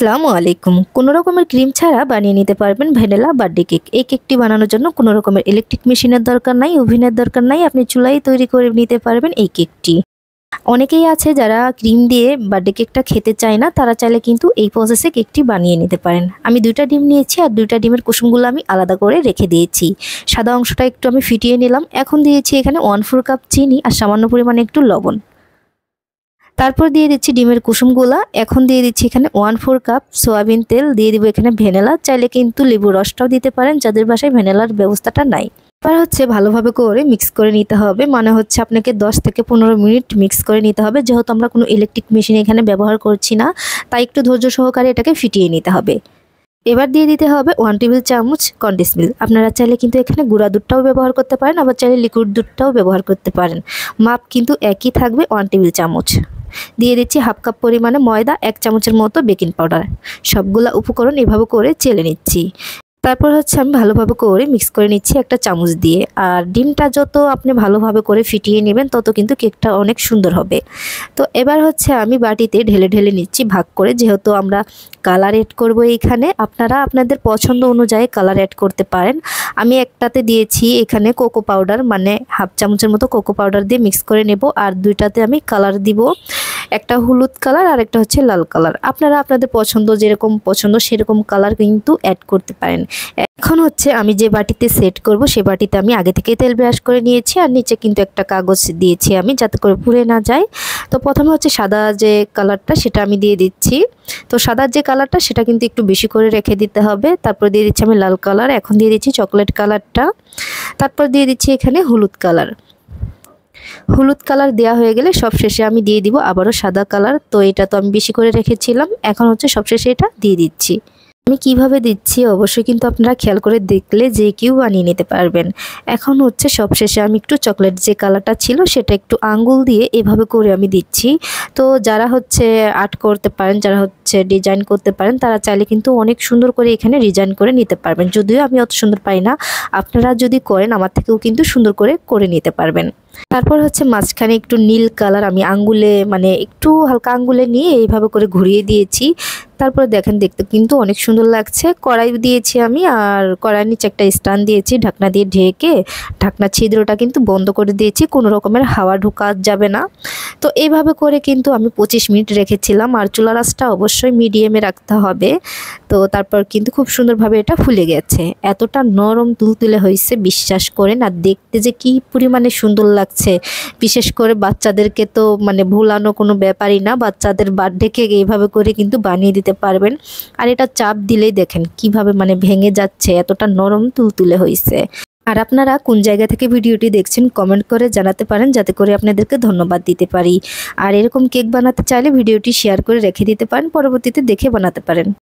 আসসালামু আলাইকুম। কোনো রকমের ক্রিম ছাড়া বানিয়ে নিতে পারবেন ভ্যানিলা বার্থডে কেক। এই কেকটি বানানোর জন্য কোনো রকমের ইলেকট্রিক মেশিনের দরকার নাই, ওভেনের দরকার নাই। আপনি চুলায় তৈরি করে নিতে পারবেন এই কেকটি। অনেকেই আছে যারা ক্রিম দিয়ে বার্থডে কেকটা খেতে চায় না, তারা চাইলে কিন্তু এই প্রসেসে কেকটি বানিয়ে নিতে পারেন। আমি 2টা ডিম নিয়েছি আর 2টা ডিমের কুসুমগুলো আমি আলাদা করে রেখে দিয়েছি। সাদা অংশটা একটু আমি ফিটিয়ে নিলাম। এখন দিয়েছি এখানে 1/4 কাপ চিনি আর সামান্য পরিমাণে একটু লবণ। তারপর দিয়ে দিচ্ছি ডিমের কুসুমগুলা। এখন দিয়ে দিচ্ছি এখানে 1/4 কাপ সয়াবিন তেল। দিয়ে দিব এখানে ভ্যানিলা, চাইলে কিন্তু লেবুর রসটাও দিতে পারেন যাদের বাসায় ভ্যানিলার ব্যবস্থাটা নাই। এবার ভালোভাবে করে মিক্স করে নিতে হবে, মানে আপনাকে 10 থেকে 15 মিনিট মিক্স করে নিতে হবে। যেহেতু আমরা কোনো ইলেকট্রিক মেশিন এখানে ব্যবহার করছি না, তাই একটু ধৈর্য সহকারে এটাকে ফিটিয়ে নিতে হবে। এবার দিয়ে দিতে হবে 1 টেবিল চামচ কনডেন্স মিল্ক। আপনারা চাইলে কিন্তু এখানে গুঁড়া দুধটাও ব্যবহার করতে পারেন, আবার চাইলে লিকুইড দুধটাও ব্যবহার করতে পারেন। মাপ কিন্তু একই থাকবে, 1 টেবিল চামচ। দিয়ে দিচ্ছি 1/2 কাপ পরিমাণে ময়দা, 1 চামচের মতো বেকিং পাউডার। সবগুলা উপকরণ এভাবে করে চেলে নিচ্ছি। তারপর আমি ভালোভাবে করে মিক্স করে নিচ্ছি একটা চামচ দিয়ে। আর ডিমটা যত আপনি ভালোভাবে করে ফিটিয়ে নেবেন তত কিন্তু কেকটা অনেক সুন্দর হবে। তো এবার আমি বাটিতে ঢেলে ঢেলে নিচ্ছি ভাগ করে, যেহেতু আমরা কালার অ্যাড করব এইখানে। আপনারা আপনাদের পছন্দ অনুযায়ী কালার অ্যাড করতে পারেন। আমি একটাতে দিয়েছি এখানে কোকো পাউডার, মানে 1/2 চামচের মতো কোকো পাউডার দিয়ে মিক্স করে নেব। আর 2টাতে আমি কালার দিব, একটা হলুদ কালার আর একটা লাল কালার। আপনারা আপনাদের পছন্দ, যেরকম পছন্দ সেরকম কালার কিন্তু অ্যাড করতে পারেন। এখন আমি যে বাটিতে সেট করব সেই বাটিতে আমি আগে থেকে তেল ব্রাশ করে নিয়েছি, আর নিচে কিন্তু একটা কাগজ দিয়েছি আমি, যাতে করে পুড়ে না যায়। তো প্রথমে সাদা যে কালারটা সেটা আমি দিয়ে দিচ্ছি। তো সাদার যে কালারটা সেটা কিন্তু একটু বেশি করে রেখে দিতে হবে। তারপর দিয়ে দিচ্ছি আমি লাল কালার, এখন দিয়ে দিচ্ছি চকলেট কালারটা, তারপর দিয়ে দিচ্ছি এখানে হলুদ কালার। হলুদ কালার দেওয়া হয়ে গেলে সবশেষে আমি দিয়ে দিব আবারও সাদা কালার। তো এটা তো আমি বেশি করে রেখেছিলাম, এখন সবশেষে এটা দিয়ে দিচ্ছি। আমি কিভাবে দিচ্ছি অবশ্যই কিন্তু আপনারা খেয়াল করে দেখলে যে কেউ বানিয়ে নিতে পারবেন। এখন সবশেষে আমি একটু চকলেট যে কালারটা ছিল সেটা একটু আঙ্গুল দিয়ে এভাবে করে আমি দিচ্ছি। তো যারা আর্ট করতে পারেন, যারা ডিজাইন করতে পারেন, তারা চাইলে কিন্তু অনেক সুন্দর করে এখানে ডিজাইন করে নিতে পারবেন। যদিও আমি অত সুন্দর পাই না, আপনারা যদি করেন আমার থেকেও কিন্তু সুন্দর করে নিতে পারবেন। তারপর মাঝখানে একটু নীল কালার আমি আঙ্গুলে, মানে একটু হালকা আঙ্গুলে নিয়ে এইভাবে করে ঘুরিয়ে দিয়েছি। তারপর দেখেন দেখতে কিন্তু অনেক সুন্দর লাগছে। কড়াই দিয়েছি আমি, আর কড়াইয়ের নিচে একটা স্ট্যান্ড দিয়েছি ঢাকনা দিয়ে ঢেকে। ঢাকনা ছিদ্রটা কিন্তু বন্ধ করে দিয়েছি, কোনো রকমের হাওয়া ঢোকা যাবে না। তো এইভাবে করে কিন্তু আমি 25 মিনিট রেখেছিলাম, আর চুলার আঁচটা অবশ্যই মিডিয়ামে রাখতে হবে। তো তারপর কিন্তু খুব সুন্দরভাবে এটা ফুলে গেছে, এতটা নরম তুলতুলে হয়েছে বিশ্বাস করেন। আর দেখতে যে কি পরিমাণে সুন্দর লাগছে, বিশেষ করে বাচ্চাদেরকে তো মানে ভুলানো কোনো ব্যাপারই না। বাচ্চাদের বার্থডে কেক এইভাবে করে কিন্তু বানিয়ে দিতে পারবেন। আর এটা চাপ দিলেই দেখেন কিভাবে মানে ভেঙে যাচ্ছে, এতটা নরম তুলতুলে হয়েছে। আর আপনারা কোন জায়গা থেকে ভিডিওটি দেখছেন কমেন্ট করে জানাতে পারেন, যাতে করে আপনাদেরকে ধন্যবাদ দিতে পারি। আর এরকম কেক বানাতে চাইলে ভিডিওটি শেয়ার করে রেখে দিতে পারেন, পরবর্তীতে দেখে বানাতে পারেন।